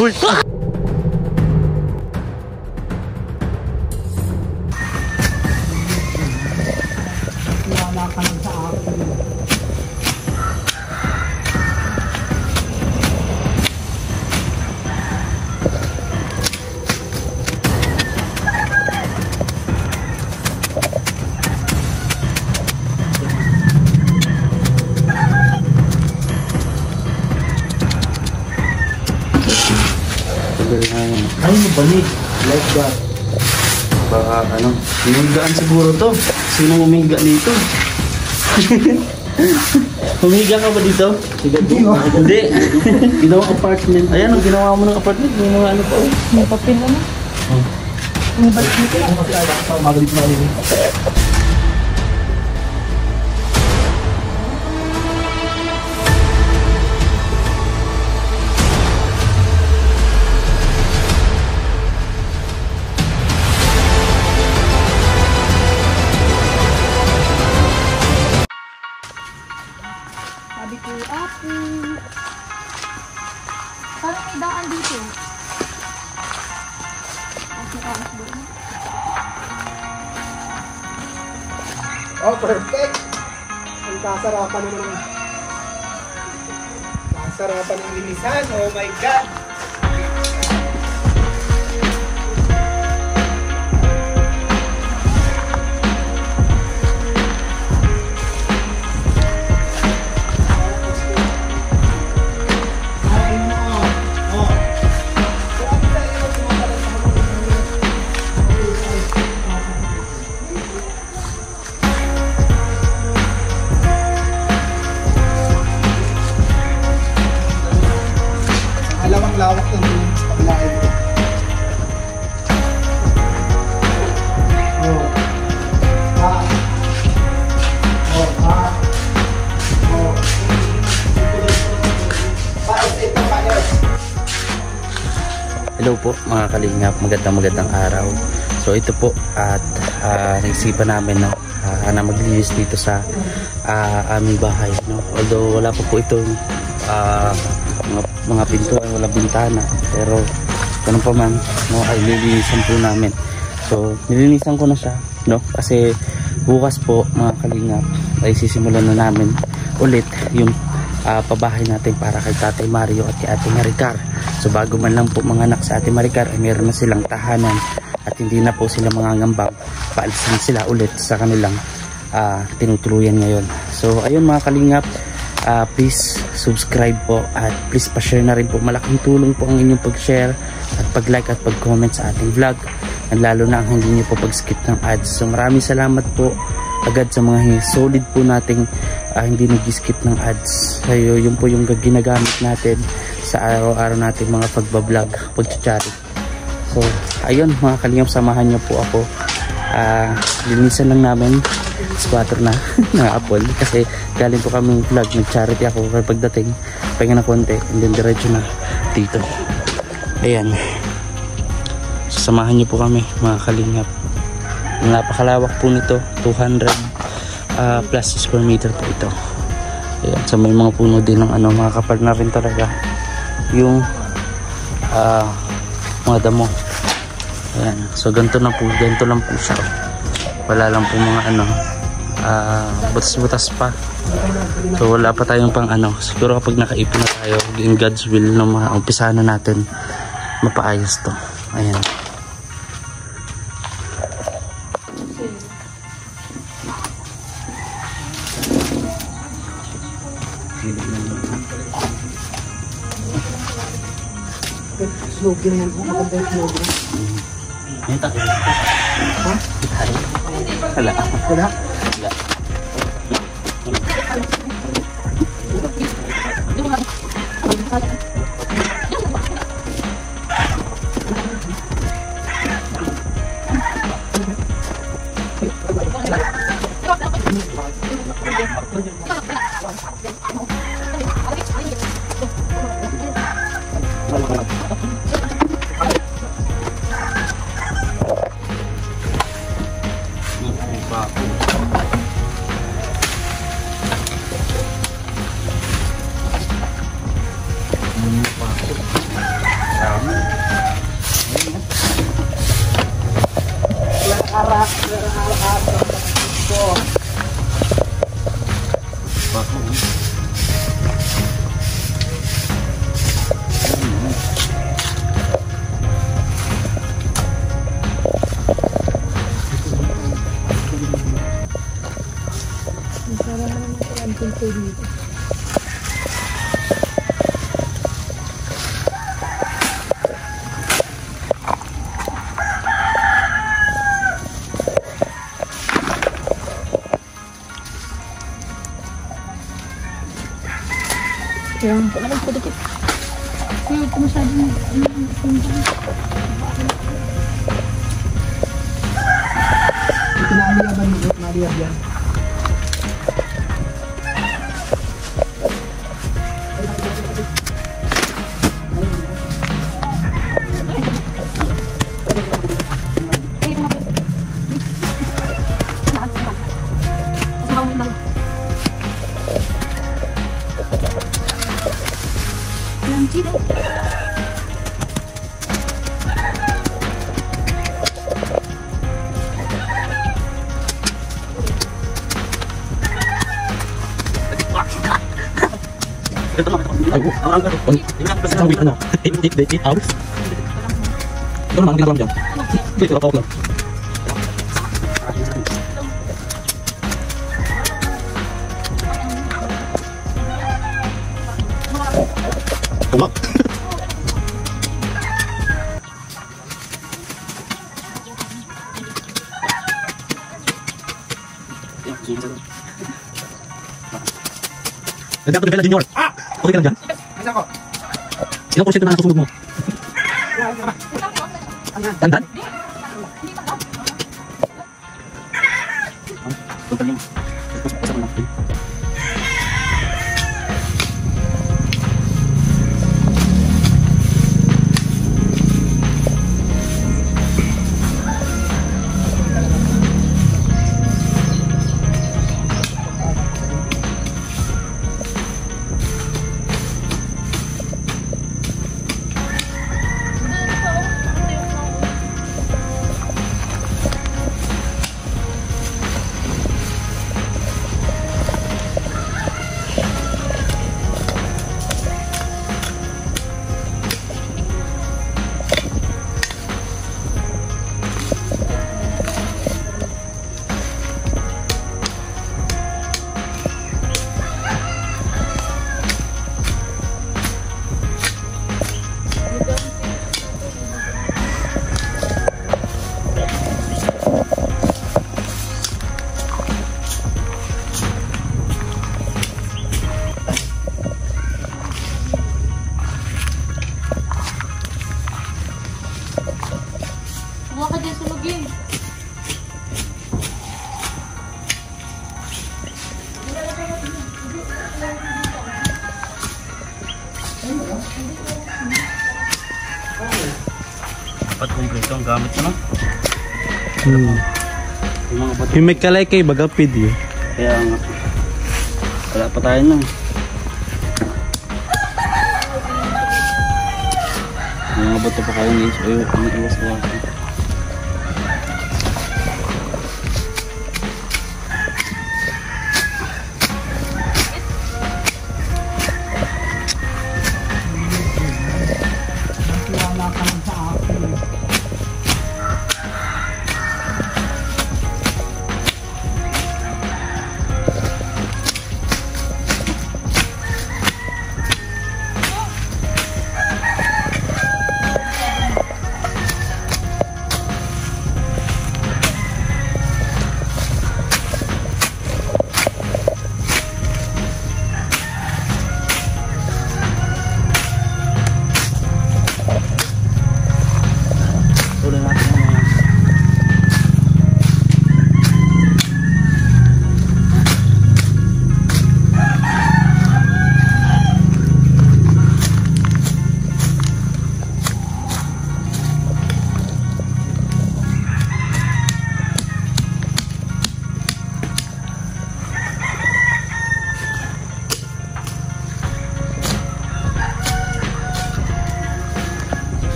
Uy! Wala ka lang sa akin. Ay, mabanig. Like that. Baka ano, humigaan siguro to. Sino humiga dito? Humiga ka ba dito? Hindi. Ginawang apartment. Ayan, ang ginawa mo ng apartment. May mga ano pa. May papel ano? May balik nito lang. Magalit na rin. Sabi ko, Apo. Parang may daan dito. Oh, perfect! Ang kasarapan naman. Kasarapan ng linisan. Oh my God! Alawang lawak ng paglain ko. Oh. Ha. Oh, ha. Oh. Hello po mga kalingap, magandang araw. So ito po at naisipan namin no, na maglinis dito sa aming bahay no. Although wala pa po itong mga pintuan, wala bintana, pero ganun pa man no, ay nilinisan po namin. So nilinisan ko na siya no, kasi bukas po mga kalingap ay sisimulan na namin ulit yung pabahay natin para kay Tatay Mario at kay Ate Maricar. So bago man lang po mga anak sa Ate Maricar ay meron na silang tahanan at hindi na po sila mangangambang paalisin sila ulit sa kanilang tinutuluyan ngayon. So ayun mga kalingap, please subscribe po at please pa-share na rin po. Malaking tulong po ang inyong pag-share at pag-like at pag-comment sa ating vlog, at lalo na ang hindi nyo po pag-skip ng ads. So maraming salamat po agad sa mga solid po nating hindi nag-skip ng ads. So yun po yung ginagamit natin sa araw-araw nating mga pagbablog, pag-chatting. So ayun mga kalingap, samahan nyo po ako. Linisan lang namin squatter na ng apple kasi galing po kami vlog, nag-charity ako kaya pagdating pahinga na konti and then diretso na dito. Ayan, samahan nyo po kami mga kalingap. Napakalawak po nito, 200 plus square meter po ito. Ayan, so may mga puno din ng ano, mga kapal na rin talaga yung mga damo. Ayan, so ganito lang po siya. Wala lang po mga ano, butas-butas pa. So wala pa tayong pang ano. Siguro kapag nakaipon na tayo in God's will na umpisahan na natin mapaayos to. Ayan. Slogan na yan. Maganda yung slogan. May takot. Ha? Wala. Wala? Wala. Yung pala ko dikit. Kaya ito masyadong Pinaliyaban mo, naliyaban. Ay, ang ano? Isang week ano? 8 hours? Ito naman, ang ginagawa mo dyan. Ito, kapawag lang. Tumak! Nagdako to Bella Junior! Ah! Okay ka lang dyan? Ano ko? Ilang porsyento na nasusunod mo? Tandan? Huwag ka din sunugin. Dapat kompleto ang gamit mo, no? Yung mga bato. Yung may kalay kay bagapid yun. Kaya nga. Wala pa tayo nun. Yung mga bato pa kayo iwas-iwas.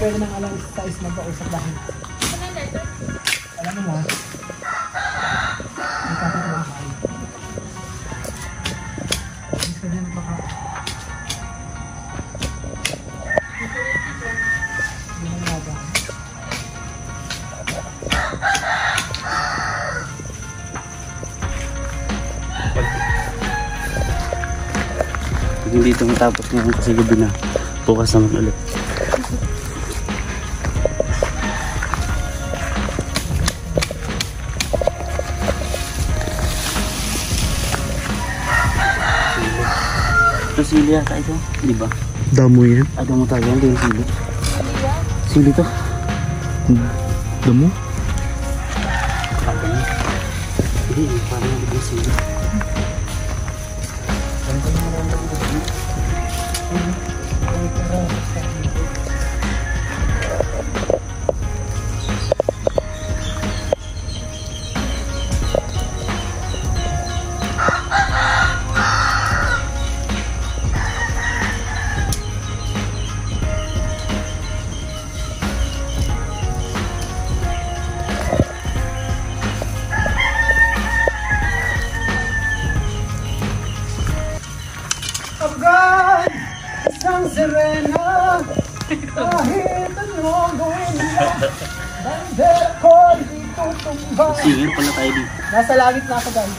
pwede nang alam size magpausap dahil. Alam mo na. May kapit lang kayo. Gusto din baka. Hindi na nga ba? Hindi ito matapos ngayon kasi gabi na. Bukas naman ulit. Ito sili yata ito, di ba? Damo yan. Damo tayo yan, ito yung sili. Sili to. Damo? Hindi, parang yung sili. Afghan, isang sirena, kahit anong gawin mo, bandera ko di tutumbang. Singer pala tayo dito. Nasa langit na ako, guys.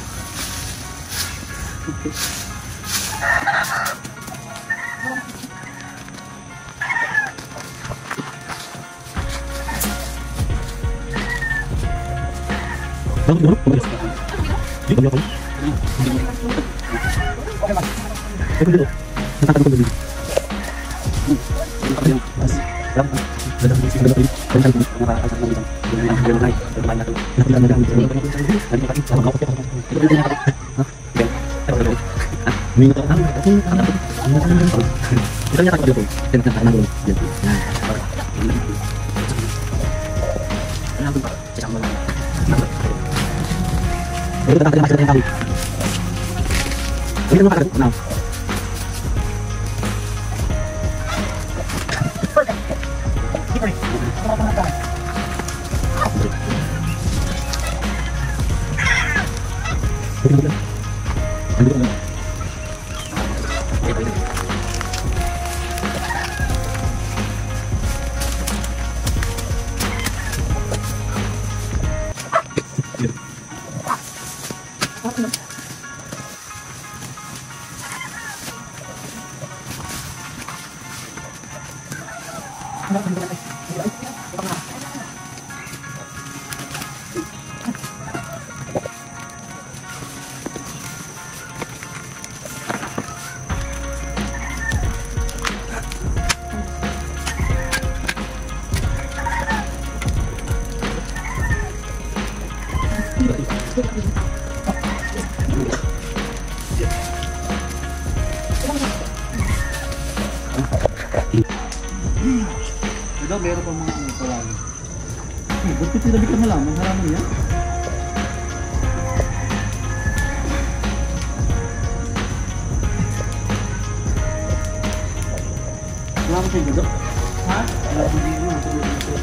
Ito, meron pa mga kawalan. Ba't tinabi ka malaman? Haraman yan? Wala ko sa'yo, Dok? Ha? Wala ko sa'yo,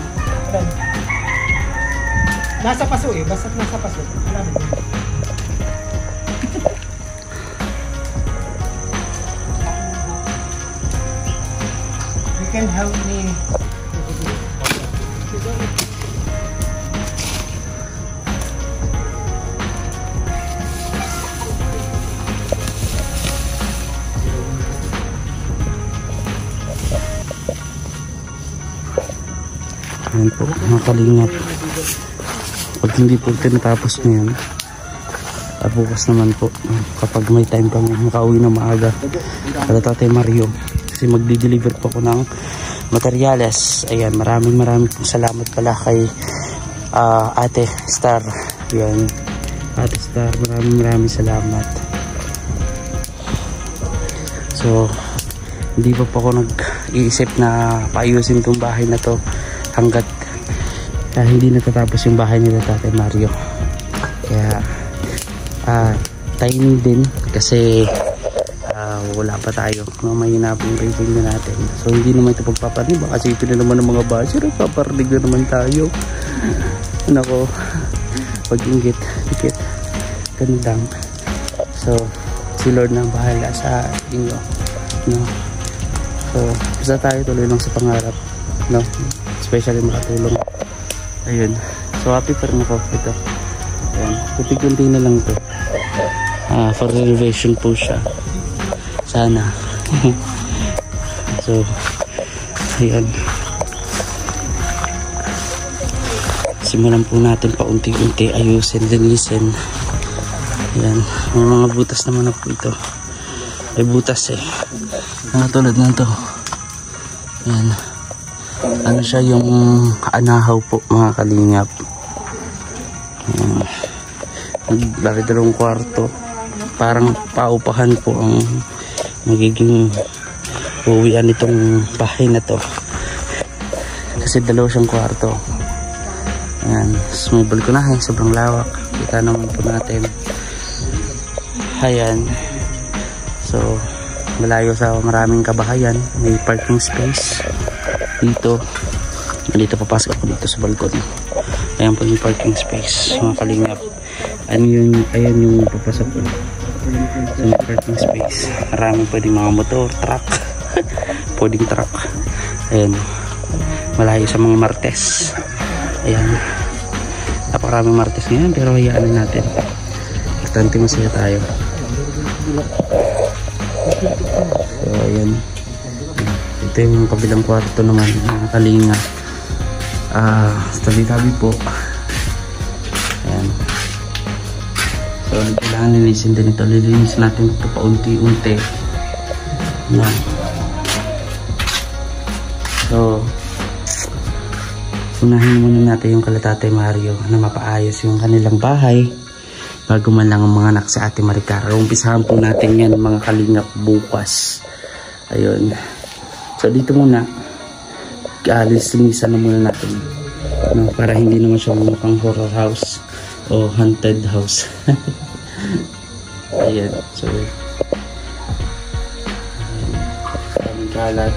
Nasa paso eh, basta nasa paso. Alam mo. You can help me. Ayan po, mga kalingap. Pag hindi po ito natapos ngayon, bukas naman po, kapag may time kami makauwi na maaga para Tatay Mario, kasi magdi-deliver po ako ng materyales. Ayan, maraming pong salamat pala kay Ate Star. Ayan, Ate Star, maraming salamat. So, hindi pa po ako nag-iisip na paayusin itong bahay na to hanggat hindi natatapos yung bahay nila Tatay Mario. Kaya timing din kasi wala pa tayo, no? Mahina po yung rating na natin. So hindi naman ito pagpaparinig, baka isipin na naman ng mga basher, paparinig na naman tayo. Nako, pag-inggit, dikit, ganun lang. So si Lord na bahala sa inyo, no? So basta tayo tuloy lang sa pangarap, no? Especially makatulong. Ayun, so happy pa rin ako ito. Ayan, kunti-kunti na lang to. For renovation po siya sana. So ayan, simulan po natin paunti-unti ayusin, linisin. Ayan, may mga butas naman na po ito. May butas tulad na to. Ayan, ano siya, yung anahaw po mga kalingap. Ayan, naglalong kwarto, parang paupahan po ang magiging uwian nitong bahay na to, kasi dalawa siyang kwarto. Ayan, so may balkonahe, sobrang lawak, kita naman po natin. Ayan, so malayo sa maraming kabahayan, may parking space dito. Dito papasok ako dito sa balkon. Ayan po yung parking space mga kalingap. Ayan yung papasok ko sa may parking space. Maraming pwedeng mga motor, truck, pwedeng truck. Ayan, malayo sa mga martes. Ayan, napakaraming martes ngayon, pero hayaan na natin, importante masaya tayo. So ayan, ito yung kabilang kwarto naman mga kalingap. Tabi-tabi po. Ayan, so kailangan linisin din ito. Lilinisin natin ito paunti-unti, no? So unahin muna natin yung kala Tatay Mario na mapaayos yung kanilang bahay bago man lang ang mga anak sa Ate Maricar. Umpisahan po natin yan mga kalingap bukas. Ayun, so dito muna linisan na muna natin, no? Para hindi naman siya mukhang horror house o haunted house. Ayan, so maraming kalat.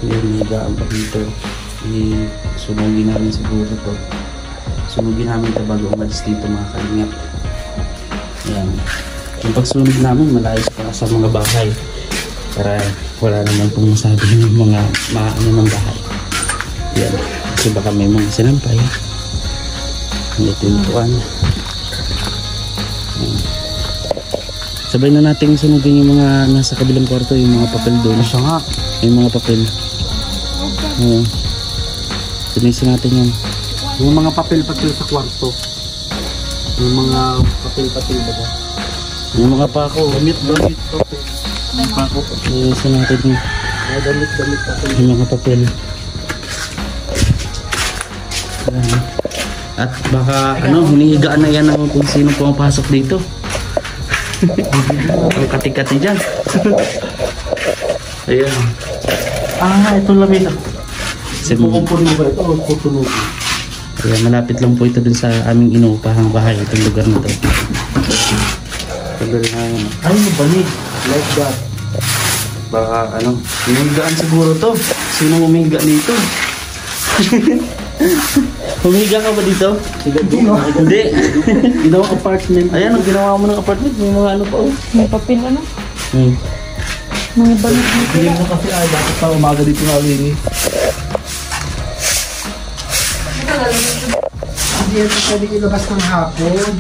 Ayan, higaan pa dito. Sunugin namin siguro to. Sunugin namin ito bago umalis dito mga kalingap. Ayan, yung pagsunog namin malayos pa sa mga bahay para wala naman pong masabi ng mga maano ng bahay. Ayan, kasi baka may mga sinampay, hindi tinutuan. Sabay na natin sunugin yung mga nasa kabilang kwarto, yung mga papel doon. Siya nga, yung mga papel. Tinisin natin yan. Yung mga papel-papel sa kwarto. Yung mga papel-papel ba ba? Yung mga pako. Damit. Pako. Tinisin natin yung damit papel. yung mga papel. Ayan. At baka hinihigaan na yan ng kung sino pumapasok dito. Ang kati-kati dyan. Ayan. Ito lamig. Kukumpuni ba ito? Kutunog. Kaya malapit lang po ito dun sa aming inuupahang bahay, itong lugar na ito. Ay, mabanig. Like that. Baka humigaan siguro to. Sino humiga dito? Humiga ka ba dito? Hindi. Ginawang apartment. Ayan, ginawa mo ng apartment. May mga pa. May papel mga balit dito. Hindi mo kasi dapat pa umaga dito na uwi. Hindi ito pwede ilabas ng hapon.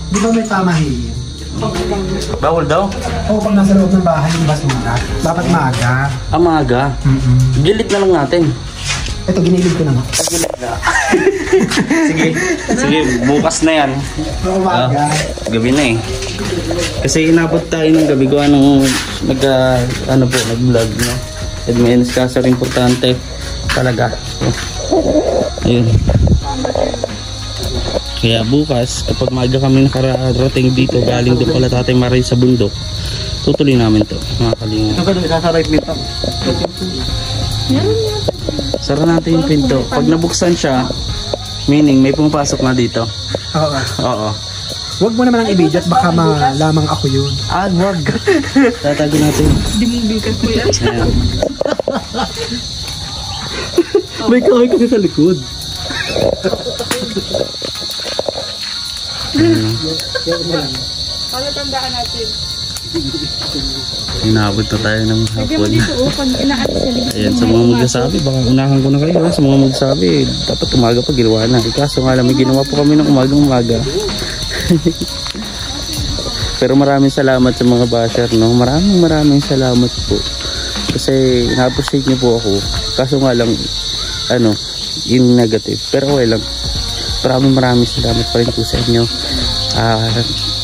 Di ba may tamahin? Bawal daw? Oo, pag nasa loob ng bahay, ilabas mo na. Dapat maaga. Maaga? Gilit na lang natin. Ito, ginilid ko na nga. Gilit na. Sige, bukas na yan. Umaga. Gabi na kasi inabot tayo ng gabi gawa nung nag-vlog, no? At may iskasa rin importante talaga. Ayun. Kaya bukas, kapag maaga kami nakarating dito, galing doon pala Tatay Mario sa bundok, tutuloy namin to mga kalingap. Ito ka doon, isasaray pinto. Sara natin yung pinto. Pag nabuksan siya, meaning may pumapasok na dito. Oo. Oo. Huwag mo naman ang i-video at baka malamang ako yun. Wag. Tatago natin. Hindi mong bigat po yan. Ayan. May kahoy kasi sa likod. Para tandaan natin. Inabot na tayo ng Lagyan mo hapon. dito, pag inaat sa likod. Ayan, sa mga magsasabi, baka unahan ko na kayo ha. Sa mga magsasabi, dapat umaga pa ginawa na. Kaso nga lang, may ginawa po kami ng umagang-umaga. Pero maraming salamat sa mga basher, no? Maraming salamat po. Kasi na-appreciate niyo po ako. Kaso nga lang, in negative. Pero okay lang. Maraming salamat pa rin po sa inyo.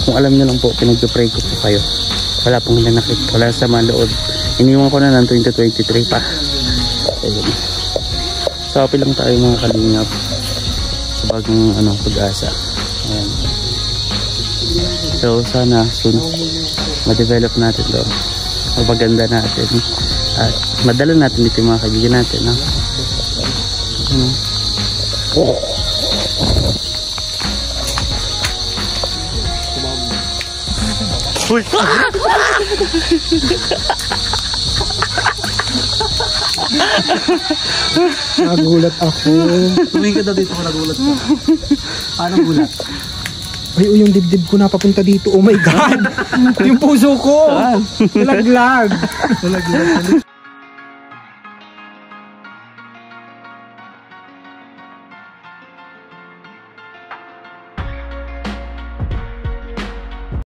Kung alam niyo lang po, pinag-pray ko po kayo. Wala pong nanakit, wala sa mga loob. Iniwan ko na ng 2023 pa. Ayun. So happy lang tayo mga kalingap sa bagong pag-asa. Ayan. So sana soon ma-develop natin to, mapaganda natin at madala natin dito yung mga kaibigan natin, no? Uy! Nagulat ako. Tumingin ka daw dito kung nagulat ka. Paano gulat? Ay, yung dibdib ko napapunta dito. Oh my God! Yung puso ko! Nalaglag! Nalaglag.